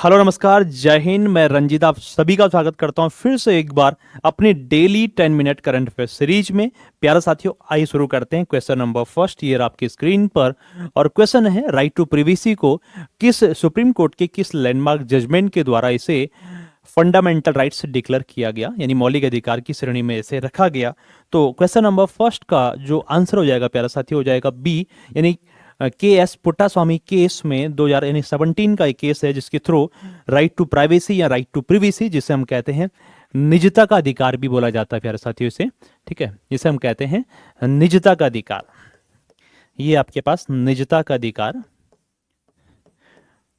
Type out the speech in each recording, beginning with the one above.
Hello नमस्कार, जय हिंद। मैं रंजीत आप सभी का स्वागत करता हूं फिर से एक बार अपनी daily 10 minute current affair series में। प्यारे साथियों, आइए शुरू करते हैं। क्वेश्चन नंबर फर्स्ट ईयर आपकी स्क्रीन पर, और क्वेश्चन है राइट टू प्रिवेसी को किस सुप्रीम कोर्ट के किस लैंडमार्क जजमेंट के द्वारा इसे फंडामेंटल राइट्स डिक्लेयर किया गया, यानी मौलिक अधिकार की श्रेणी में इसे रखा गया। तो क्वेश्चन नंबर फर्स्ट का जो आंसर हो जाएगा प्यारा साथी, हो जाएगा बी, यानी के एस पुट्टास्वामी केस में 2017 का एक केस है जिसके थ्रू राइट टू प्राइवेसी या राइट टू प्रिवेसी, जिसे हम कहते हैं निजता का अधिकार भी बोला जाता है प्यारे साथियों इसे, ठीक है, जिसे हम कहते हैं निजता का अधिकार। ये आपके पास निजता का अधिकार,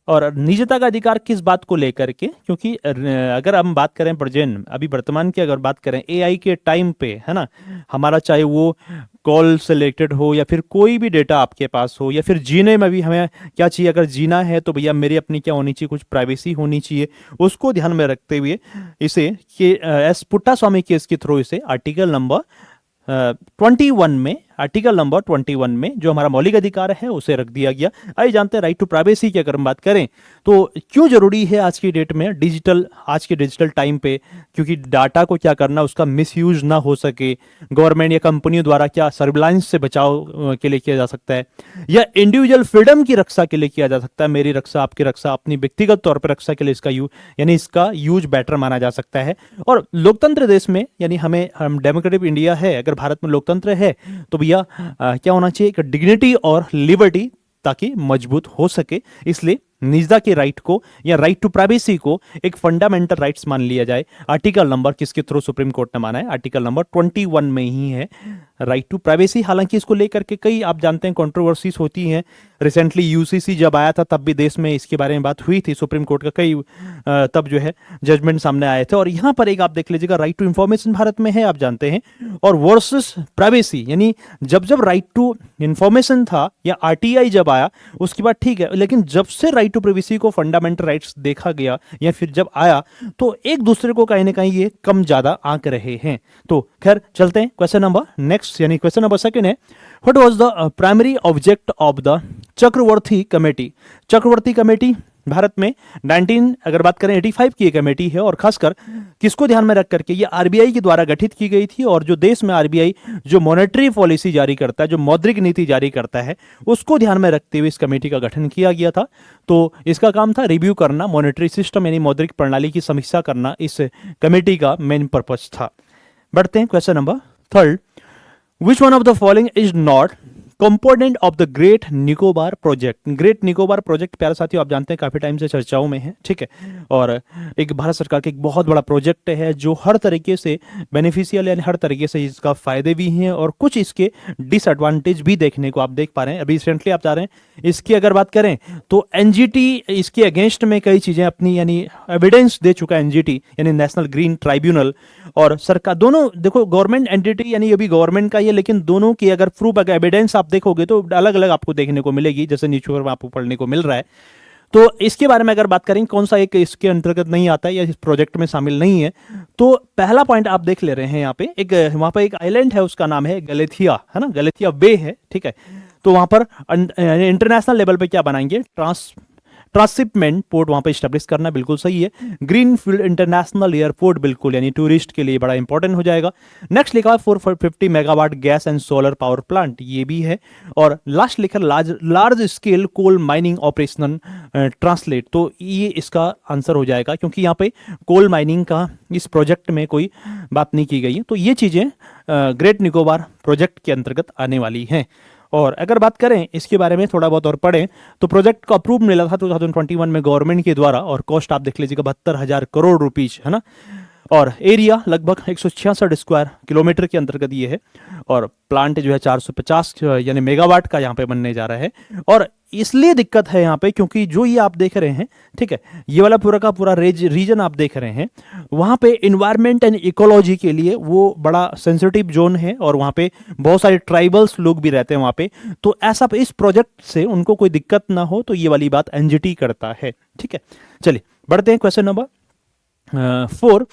और निजता का अधिकार किस बात को लेकर के, क्योंकि अगर हम बात करें प्रेजेंट अभी वर्तमान की अगर बात करें एआई के टाइम पे, है ना, हमारा चाहे वो कॉल से रिलेटेड हो या फिर कोई भी डेटा आपके पास हो, या फिर जीने में भी हमें क्या चाहिए, अगर जीना है तो भैया मेरी अपनी क्या होनी चाहिए, कुछ प्राइवेसी होनी चाहिए। उसको ध्यान में रखते हुए इसे एस पुट्टास्वामी केस के थ्रू इसे आर्टिकल नंबर 21 में, आर्टिकल नंबर 21 में जो हमारा मौलिक अधिकार है उसे रख दिया गया। आइए जानते हैं राइट टू प्राइवेसी की अगर हम बात करें तो क्यों जरूरी है आज की डेट में, आज के डिजिटल टाइम पे, क्योंकि डाटा को क्या करना, उसका मिसयूज ना हो सके। गवर्नमेंट या कंपनियों द्वारा क्या सर्विलांस से बचाव के लिए किया जा सकता है, या इंडिविजुअल फ्रीडम की रक्षा के लिए किया जा सकता है। मेरी रक्षा, आपकी रक्षा, अपनी व्यक्तिगत तौर पर रक्षा के लिए इसका यानी इसका यूज बेटर माना जा सकता है। और लोकतंत्र देश में, यानी हम डेमोक्रेटिक इंडिया है, अगर भारत में लोकतंत्र है तो भैया क्या होना चाहिए, एक डिग्निटी और लिबर्टी, ताकि मजबूत हो सके। इसलिए निजता के राइट को या राइट टू प्राइवेसी को एक फंडामेंटल राइट्स मान लिया जाए। आर्टिकल नंबर किसके थ्रू सुप्रीम कोर्ट ने माना है, आर्टिकल नंबर 21 में ही है राइट टू प्राइवेसी। हालांकि इसको लेकर के कई आप जानते हैं कंट्रोवर्सीज होती हैं। रिसेंटली यूसीसी जब आया था तब भी देश में इसके बारे में बात हुई थी, सुप्रीम कोर्ट का कई तब जो है जजमेंट सामने आए थे। और यहां पर एक आप देख लीजिएगा, राइट टू इंफॉर्मेशन भारत में है, आप जानते हैं, और वर्सेस प्राइवेसी, यानी जब राइट टू इंफॉर्मेशन था या आरटीआई जब आया उसके बाद ठीक है, लेकिन जब से राइट टू प्राइवेसी को फंडामेंटल राइट्स देखा गया या फिर जब आया तो एक दूसरे को कहीं ना कहीं ये कम ज्यादा आंक रहे हैं। तो खैर चलते हैं क्वेश्चन नंबर नेक्स्ट, यानी क्वेश्चन नंबर सेकंड है, what was the primary object of the Chakravarti committee. Chakravarti committee Bharat में अगर बात करें 85 की एक कमेटी है, और खासकर किसको ध्यान में रख करके ये आरबीआई के द्वारा गठित की गई थी। और जो देश में आरबीआई जो मॉनेटरी पॉलिसी जारी करता है, जो मौद्रिक नीति जारी करता है, उसको ध्यान में रखते हुए इस कमेटी का गठन किया गया था। तो इसका काम था रिव्यू करना, मॉनेटरी सिस्टम यानी मौद्रिक प्रणाली की समीक्षा करना, इस कमेटी का मेन पर्पस था। बढ़ते हैं question number third, which one of the following is not component of the great Nicobar project. Great Nicobar project प्यारे साथियों आप जानते हैं काफी टाइम से चर्चाओं में है, ठीक है, और एक भारत सरकार का एक बहुत बड़ा प्रोजेक्ट है जो हर तरीके से बेनिफिशियल, यानी हर तरीके से इसका फायदे भी हैं और कुछ इसके डिसएडवांटेज भी देखने को आप देख पा रहे हैं। अभी रिसेंटली आप जा रहे हैं इसकी अगर बात करें तो एनजीटी इसके अगेंस्ट में कई चीजें अपनी यानी एविडेंस दे चुका है एनजीटी, यानी नेशनल ग्रीन ट्राइब्यूनल, और सरकार दोनों देखो गवर्नमेंट एंटिटी, यानी ये भी गवर्नमेंट का ही है, लेकिन दोनों की अगर प्रूफ, अगर एविडेंस देखोगे तो अलग अलग आपको देखने को मिलेगी, जैसे नीचे में आपको पढ़ने को मिल रहा है। तो इसके बारे में अगर बात करें कौन सा एक इसके अंतर्गत नहीं आता है या इस प्रोजेक्ट में शामिल नहीं है, तो पहला पॉइंट आप देख ले रहे हैं यहाँ पे, वहां पे एक आइलैंड है, उसका नाम है गलेथिया, है ना, गलेथिया बे है, ठीक है। तो वहां पर इंटरनेशनल लेवल पे क्या बनाएंगे, ट्रांसशिपमेंट पोर्ट वहां पे स्टैब्लिश करना, बिल्कुल सही है। ग्रीनफील्ड इंटरनेशनल एयरपोर्ट, बिल्कुल, यानी टूरिस्ट के लिए बड़ा इंपॉर्टेंट हो जाएगा। नेक्स्ट लिखा है 450 megawatt gas and solar power plant, ये भी है। और लास्ट लिखा large scale coal mining operation translate, तो ये इसका आंसर हो जाएगा, क्योंकि यहाँ पे कोल माइनिंग का इस प्रोजेक्ट में कोई बात नहीं की गई है। तो ये चीजें ग्रेट निकोबार प्रोजेक्ट के अंतर्गत आने वाली हैं। और अगर बात करें इसके बारे में थोड़ा बहुत और पढ़ें तो प्रोजेक्ट को अप्रूव मिला था 2021 में गवर्नमेंट के द्वारा, और कॉस्ट आप देख लीजिएगा 72,000 करोड़ रुपीज, है ना। और एरिया लगभग 166 स्क्वायर किलोमीटर के अंतर्गत ये है। और प्लांट जो है 450 यानी मेगावाट का यहाँ पे बनने जा रहा है। और इसलिए दिक्कत है यहाँ पे क्योंकि जो ये आप देख रहे हैं, ठीक है, ये वाला पूरा का पूरा रीजन आप देख रहे हैं, वहाँ पे इन्वायरमेंट एंड इकोलॉजी के लिए वो बड़ा सेंसिटिव जोन है, और वहाँ पे बहुत सारे ट्राइबल्स लोग भी रहते हैं वहाँ पे। तो ऐसा इस प्रोजेक्ट से उनको कोई दिक्कत ना हो, तो ये वाली बात एनजीटी करता है, ठीक है। चलिए बढ़ते हैं क्वेश्चन नंबर 4,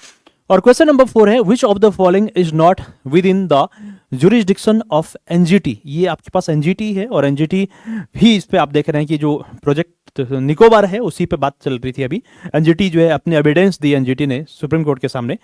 और क्वेश्चन नंबर 4 है, विच of the following is not with in the jurisdiction of NGT. ये आपके पास एनजीटी है, और एनजीटी ही इस पे आप देख रहे हैं कि जो प्रोजेक्ट तो निकोबार है, उसी पे बात चल रही थी अभी। एनजीटी जो है अपने एविडेंस दी एनजीटी ने सुप्रीम कोर्ट के सामने,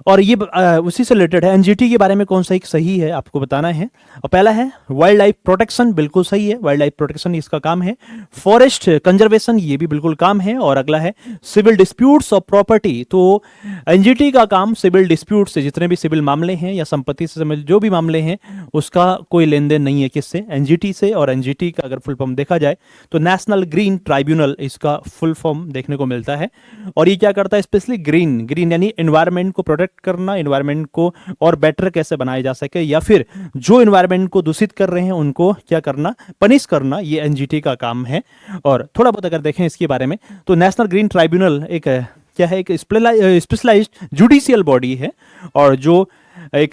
और ये उसी से रिलेटेड है। एनजीटी के बारे में कौन सा एक सही है आपको बताना है। और पहला है वाइल्ड लाइफ प्रोटेक्शन, बिल्कुल सही है, वाइल्ड लाइफ प्रोटेक्शन इसका काम है। फॉरेस्ट कंजर्वेशन, ये भी बिल्कुल काम है। और अगला है सिविल डिस्प्यूट्स ऑफ प्रॉपर्टी, तो एनजीटी का काम सिविल डिस्प्यूट से, जितने भी सिविल मामले हैं या संपत्ति से संबंधित जो भी मामले हैं, उसका कोई लेन देन नहीं है किससे, एनजीटी से। और एनजीटी का अगर फुल फॉर्म देखा जाए तो नेशनल ग्रीन ट्राइब्यूनल इसका फुल फॉर्म देखने को मिलता है। और ये क्या करता है, स्पेशली ग्रीन ग्रीन यानी एनवायरमेंट को प्रोटेक्ट करना, एनवायरमेंट को और बेटर कैसे बनाया जा सके, या फिर जो एनवायरमेंट को दूषित कर रहे हैं उनको क्या करना, पनिश करना, ये एनजीटी का काम है। और थोड़ा बहुत अगर देखें इसके बारे में तो नेशनल ग्रीन ट्राइब्यूनल एक क्या है, एक स्पेशलाइज्ड जुडिशियल बॉडी है। और जो एक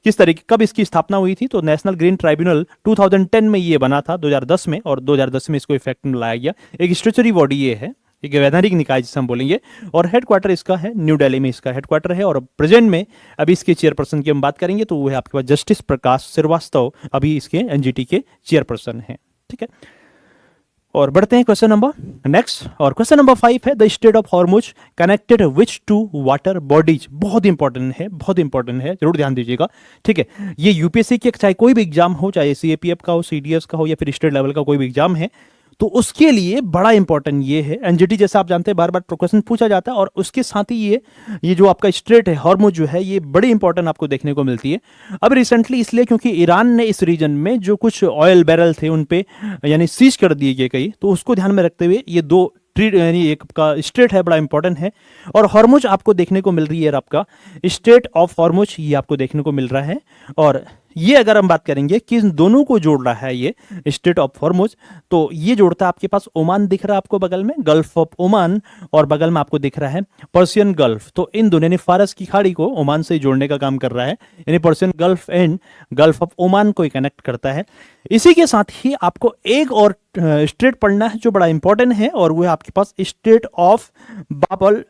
किस तरीके कब इसकी स्थापना हुई थी, तो नेशनल ग्रीन ट्राइब्यूनल 2010 में ये बना था, 2010 में, और 2010 में इसको इफेक्ट में लाया गया। एक स्टेचुटरी बॉडी ये है, एक वैधानिक निकाय जिसे हम बोलेंगे। और हेडक्वार्टर इसका है न्यू दिल्ली में, इसका हेडक्वार्टर है। और प्रेजेंट में अभी इसके चेयरपर्सन की हम बात करेंगे तो वो है आपके पास जस्टिस प्रकाश श्रीवास्तव, अभी इसके एनजीटी के चेयरपर्सन हैं। ठीक है, और बढ़ते हैं क्वेश्चन नंबर नेक्स्ट। और क्वेश्चन नंबर 5 है the state of Hormuz connected which to water bodies. बहुत इंपॉर्टेंट है, बहुत इंपॉर्टेंट है, जरूर ध्यान दीजिएगा। ठीक है, ये यूपीएससी के चाहे कोई भी एग्जाम हो, चाहे सीएपीएफ का हो, सीडीएस का हो, या फिर स्टेट लेवल का कोई भी एग्जाम है, तो उसके लिए बड़ा इंपॉर्टेंट ये है। एनजीटी जैसा आप जानते हैं बार बार क्वेश्चन पूछा जाता है, और उसके साथ ही ये जो आपका स्ट्रेट है हॉर्मुज जो है, ये बड़ी इंपॉर्टेंट आपको देखने को मिलती है। अब रिसेंटली इसलिए क्योंकि ईरान ने इस रीजन में जो कुछ ऑयल बैरल थे उन पे यानी सीज कर दिए गए कई, तो उसको ध्यान में रखते हुए ये दो यानी एक का स्टेट है, बड़ा इंपॉर्टेंट है। और हॉर्मुज आपको देखने को मिल रही है, आपका स्टेट ऑफ हॉर्मुज ये आपको देखने को मिल रहा है। और ये अगर हम बात करेंगे कि इन दोनों को जोड़ रहा है ये स्टेट ऑफ हॉर्मुज, तो ये जोड़ता है आपके पास ओमान दिख रहा है आपको बगल में, गल्फ ऑफ ओमान, और बगल में आपको दिख रहा है पर्शियन गल्फ। तो इन दोनों ने फारस की खाड़ी को ओमान से जोड़ने का काम कर रहा है, यानी Persian gulf and gulf of Oman को कनेक्ट करता है। इसी के साथ ही आपको एक और स्टेट पढ़ना है जो बड़ा इंपॉर्टेंट है, और वो है आपके पास स्टेट ऑफ बाबल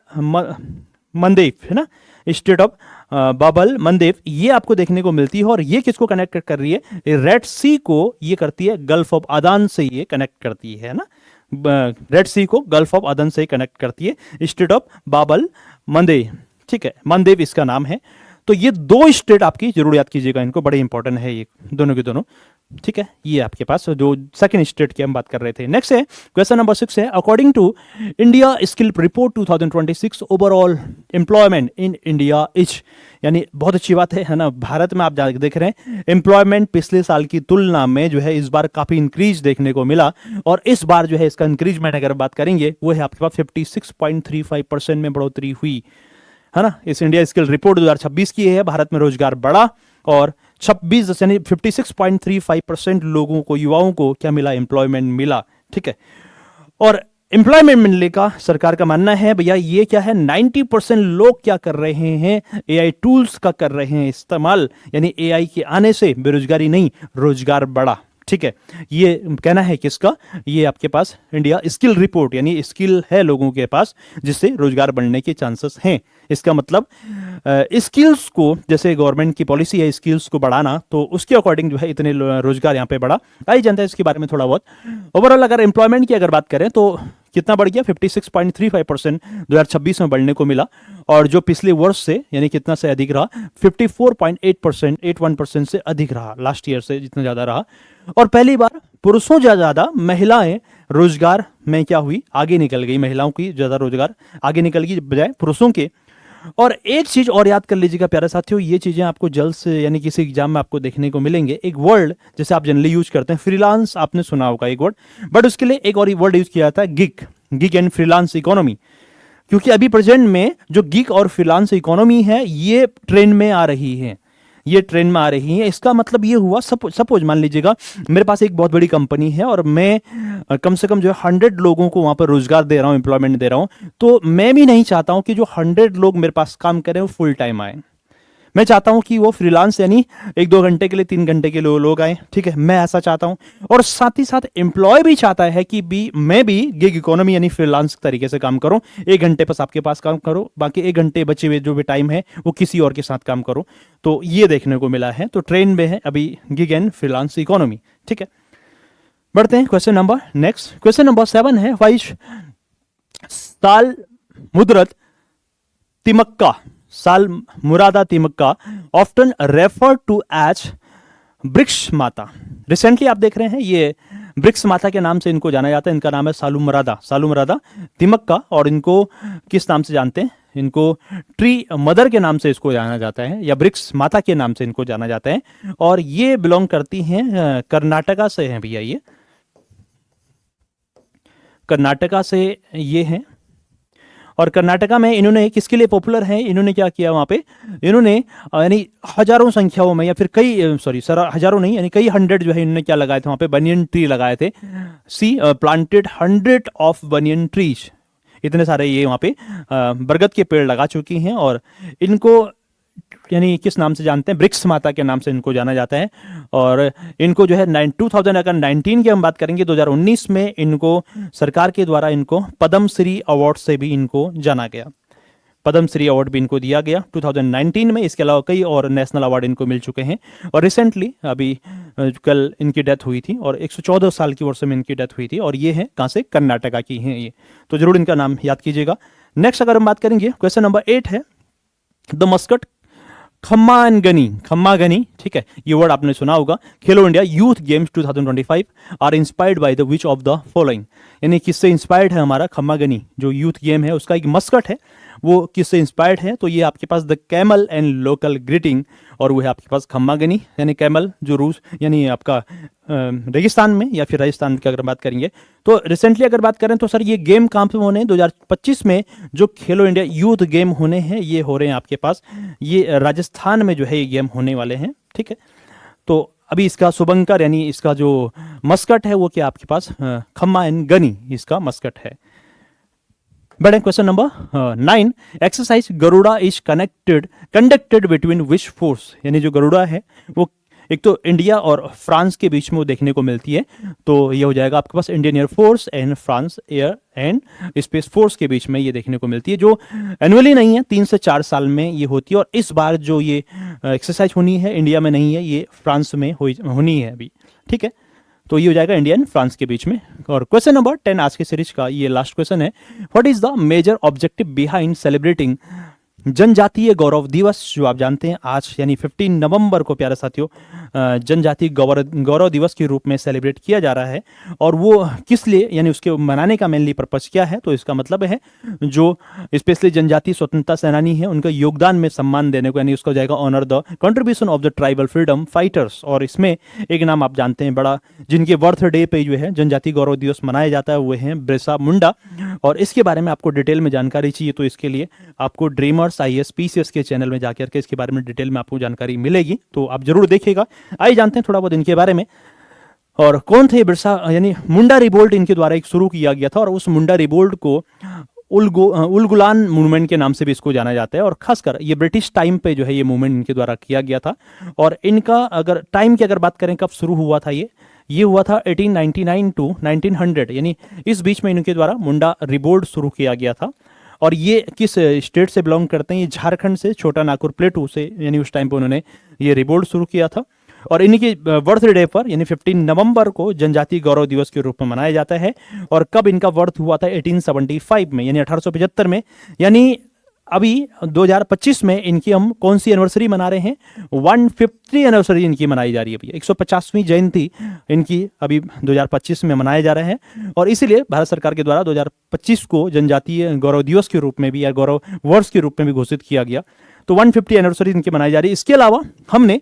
मंदेब, है ना, स्टेट ऑफ बाबल मंदेब, ये आपको देखने को मिलती है। और ये किसको कनेक्ट कर रही है, रेड सी को ये करती है, गल्फ ऑफ अदन से ये कनेक्ट करती है ना, रेड सी को गल्फ ऑफ अदन से कनेक्ट करती है, स्टेट ऑफ बाबल मंदेब। ठीक है, मंदेब इसका नाम है। तो ये दो स्टेट आपकी जरूर याद कीजिएगा, इनको, बड़े इंपॉर्टेंट है ये दोनों के दोनों। ठीक है, ये आपके पास जो सेकंड स्टेट की हम बात कर रहे थे। नेक्स्ट है क्वेश्चन नंबर 6 है according to India skill report 2026 overall employment in India is, यानी बहुत अच्छी बात है ना, भारत में आप देख रहे हैं एम्प्लॉयमेंट पिछले साल की तुलना में जो है इस बार काफी इंक्रीज देखने को मिला। और इस बार जो है इसका इंक्रीजमेंट अगर बात करेंगे वो है आपके पास 56.35% में बढ़ोतरी हुई, है ना। इस इंडिया स्किल रिपोर्ट 2026 की है, भारत में रोजगार बढ़ा और 26 यानी 56.35% लोगों को, युवाओं को क्या मिला, एम्प्लॉयमेंट मिला। ठीक है, और एम्प्लॉयमेंट मिलने का सरकार का मानना है भैया ये क्या है, 90% लोग क्या कर रहे हैं, एआई टूल्स का कर रहे हैं इस्तेमाल, यानी एआई के आने से बेरोजगारी नहीं, रोजगार बढ़ा। ठीक है, ये कहना है किसका, ये आपके पास इंडिया स्किल रिपोर्ट, यानी स्किल है लोगों के पास जिससे रोजगार बढ़ने के चांसेस हैं। इसका मतलब स्किल्स को, जैसे गवर्नमेंट की पॉलिसी है स्किल्स को बढ़ाना, तो उसके अकॉर्डिंग जो है इतने रोजगार यहाँ पे बढ़ा। आई जानता है इसके बारे में थोड़ा बहुत। ओवरऑल अगर एम्प्लॉयमेंट की अगर बात करें तो कितना बढ़ गया, 56.35% 2026 में बढ़ने को मिला। और जो पिछले वर्ष से यानी कितना से अधिक रहा, 54.8%, 81% से अधिक रहा, लास्ट ईयर से जितना ज्यादा रहा। और पहली बार पुरुषों से ज्यादा महिलाएं रोजगार में क्या हुई, आगे निकल गई, महिलाओं की ज्यादा रोजगार आगे निकल गई बजाय पुरुषों के। और एक चीज और याद कर लीजिएगा प्यारे साथियों, ये चीजें आपको जल्द से यानी किसी एग्जाम में आपको देखने को मिलेंगे। एक वर्ड जैसे आप जनरली यूज करते हैं, फ्रीलांस, आपने सुना होगा एक वर्ड, बट उसके लिए एक और वर्ड यूज किया जाता है, गिग एंड फ्रीलांस इकोनॉमी। क्योंकि अभी प्रेजेंट में जो गिग और फ्रीलांस इकोनॉमी है ये ट्रेंड में आ रही है, ये ट्रेंड में आ रही है। इसका मतलब ये हुआ, सपोज मान लीजिएगा मेरे पास एक बहुत बड़ी कंपनी है और मैं कम से कम जो है 100 लोगों को वहां पर रोजगार दे रहा हूं, एम्प्लॉयमेंट दे रहा हूं। तो मैं भी नहीं चाहता हूं कि जो 100 लोग मेरे पास काम करें वो फुल टाइम आए, मैं चाहता हूं कि वो फ्रीलांस यानी 1-2 घंटे के लिए, 3 घंटे के लिए लोग आए। ठीक है, मैं ऐसा चाहता हूं। और साथ ही साथ एम्प्लॉय भी चाहता है कि मैं भी गिग इकोनॉमी यानी फ्रीलांस तरीके से काम करूं, 1 घंटे बस आपके पास काम करो, बाकी 1 घंटे बचे हुए जो भी टाइम है वो किसी और के साथ काम करो। तो ये देखने को मिला है, तो ट्रेंड में है अभी गिग एंड फ्रीलांस इकोनॉमी। ठीक है, बढ़ते हैं question number next. Question number 7 है, वाइज साल मुद्रत तिमक्का, साल मुरादा तिमक्का ऑफ्टन रेफर टू एज वृक्ष माता। रिसेंटली आप देख रहे हैं ये वृक्ष माता के नाम से इनको जाना जाता है। इनका नाम है सालू मुरादा तिमक्का, और इनको किस नाम से जानते हैं? इनको ट्री मदर के नाम से इसको जाना जाता है, या वृक्ष माता के नाम से इनको जाना जाता है। और ये बिलोंग करती हैं कर्नाटका से हैं भैया, ये कर्नाटका से ये हैं। और कर्नाटका में इन्होंने किसके लिए पॉपुलर है, इन्होंने क्या किया वहां पे, इन्होंने यानी हजारों संख्याओं में, या फिर कई हजारों नहीं, यानी कई हंड्रेड जो है इन्होंने क्या लगाए थे वहां पे, बनियन ट्री लगाए थे। प्लांटेड 100 ऑफ बनियन ट्रीज, इतने सारे ये वहां पे बरगद के पेड़ लगा चुकी हैं। और इनको यानी किस नाम से जानते हैं? वृक्ष माता के नाम से इनको जाना जाता है। और इनको जो है 2019 की हम बात करेंगे, 2019 में इनको सरकार के द्वारा इनको पद्मश्री अवार्ड से भी इनको जाना गया, पद्मश्री अवार्ड भी इनको दिया गया 2019 में। इसके अलावा कई और नेशनल अवार्ड इनको मिल चुके हैं। और रिसेंटली अभी कल इनकी डेथ हुई थी, और 114 साल की वर्ष में इनकी डेथ हुई थी। और ये है कहाँ से? कर्नाटका की हैं ये, तो जरूर इनका नाम याद कीजिएगा। नेक्स्ट अगर हम बात करेंगे, क्वेश्चन नंबर 8 है, द मस्कट खम्मागनी, ठीक है, ये वर्ड आपने सुना होगा। Khelo India youth games 2025 are inspired by the which of the following, यानी किससे इंस्पायर्ड है हमारा खम्मागनी जो यूथ गेम है, उसका एक मस्कट है, वो किससे इंस्पायर्ड है? तो ये आपके पास the camel and local greeting, और वो है आपके पास खम्मागनी, यानी कैमल जो रूस यानी आपका रेगिस्तान में, या फिर राजस्थान की अगर बात करेंगे। तो रिसेंटली अगर बात करें तो सर ये गेम कहाँ पे होने हैं? 2025 में जो खेलो इंडिया यूथ गेम होने हैं, ये हो रहे हैं आपके पास, ये राजस्थान में जो है ये गेम होने वाले हैं, ठीक है। तो अभी इसका शुभंकर यानी इसका जो मस्कट है वो क्या आपके पास? खम्मा एंड गनी इसका मस्कट है। बढ़े question number 9, exercise Garuda is conducted between which force, यानी जो गरुड़ा है वो एक तो इंडिया और फ्रांस के बीच में वो देखने को मिलती है। तो ये हो जाएगा आपके पास Indian air force and France air and space force के बीच में ये देखने को मिलती है, जो एनुअली नहीं है, 3 से 4 साल में ये होती है। और इस बार जो ये एक्सरसाइज होनी है इंडिया में नहीं है, ये फ्रांस में होनी है अभी, ठीक है। तो ये हो जाएगा इंडिया एंड फ्रांस के बीच में। और क्वेश्चन नंबर 10 आज के सीरीज का ये लास्ट क्वेश्चन है, what is the major objective behind celebrating Janjatiya Gaurav दिवस, जो आप जानते हैं आज यानी 15 नवंबर को प्यारे साथियों जनजातीय गौरव दिवस के रूप में सेलिब्रेट किया जा रहा है। और वो किस लिए, यानी उसके मनाने का मेनली पर्पस क्या है? तो इसका मतलब है जो स्पेशली जनजातीय स्वतंत्रता सेनानी है उनका योगदान में सम्मान देने को, यानी उसका जाएगा honour the contribution of the tribal freedom fighters. और इसमें एक नाम आप जानते हैं बड़ा, जिनके बर्थडे पे जो है जनजातीय गौरव दिवस मनाया जाता है, वो है बिरसा मुंडा। और इसके बारे में आपको डिटेल में जानकारी चाहिए तो इसके लिए आपको ड्रीमर्स IAS PCS के चैनल में जाकर के इसके बारे में डिटेल में आपको जानकारी मिलेगी, तो आप जरूर देखिएगा। आइए जानते हैं थोड़ा बहुत इनके बारे में। और कौन थे बिरसा, यानी मुंडा रिवोल्ट इनके द्वारा एक शुरू किया गया था, और उस मुंडा रिवोल्ट को उलगुलान मूवमेंट के नाम से भी इसको जाना जाता है। और खासकर ये ब्रिटिश टाइम पे जो है ये मूवमेंट इनके द्वारा किया गया था। और इनका अगर टाइम की अगर बात करें कब शुरू हुआ था, ये हुआ था 1899 टू 1900, यानी इस बीच में इनके द्वारा मुंडा रिवोल्ट शुरू किया गया था। और ये किस स्टेट से बिलोंग करते हैं? ये झारखंड से, छोटा नागपुर प्लेटू से, यानी उस टाइम पे उन्होंने ये रिवोल्ट शुरू किया था। और इनकी बर्थडे पर यानी 15 नवंबर को जनजातीय गौरव दिवस के रूप में मनाया जाता है। और कब इनका बर्थ हुआ था? 1875 में, यानी 1875 में। यानी अभी 2025 में इनकी हम कौन सी एनिवर्सरी मना रहे हैं? 150 एनिवर्सरी इनकी मनाई जा रही है। 150वीं जयंती इनकी अभी 2025 में मनाया जा रहा है। और इसीलिए भारत सरकार के द्वारा 2025 को जनजातीय गौरव दिवस के रूप में भी, या गौरव वर्ष के रूप में भी घोषित किया गया। तो 150 एनिवर्सरी इनकी मनाई जा रही है। इसके अलावा हमने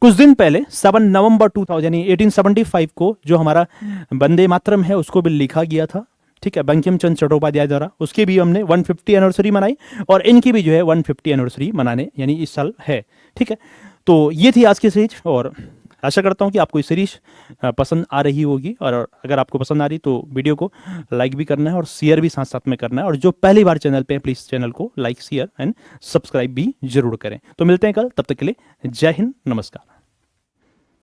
कुछ दिन पहले 7 नवंबर 2000 यानी 1875 को जो हमारा वंदे मातरम है उसको भी लिखा गया था, ठीक है, बंकिम चंद्र चट्टोपाध्याय द्वारा। उसकी भी हमने 150 एनिवर्सरी मनाई, और इनकी भी जो है 150 एनिवर्सरी मनाने यानी इस साल है, ठीक है। तो ये थी आज की सीरीज, और आशा करता हूँ कि आपको ये सीरीज पसंद आ रही होगी। और अगर आपको पसंद आ रही तो वीडियो को लाइक भी करना है और शेयर भी साथ साथ में करना है। और जो पहली बार चैनल पे है प्लीज़ चैनल को लाइक, शेयर एंड सब्सक्राइब भी जरूर करें। तो मिलते हैं कल, तब तक के लिए जय हिंद, नमस्कार।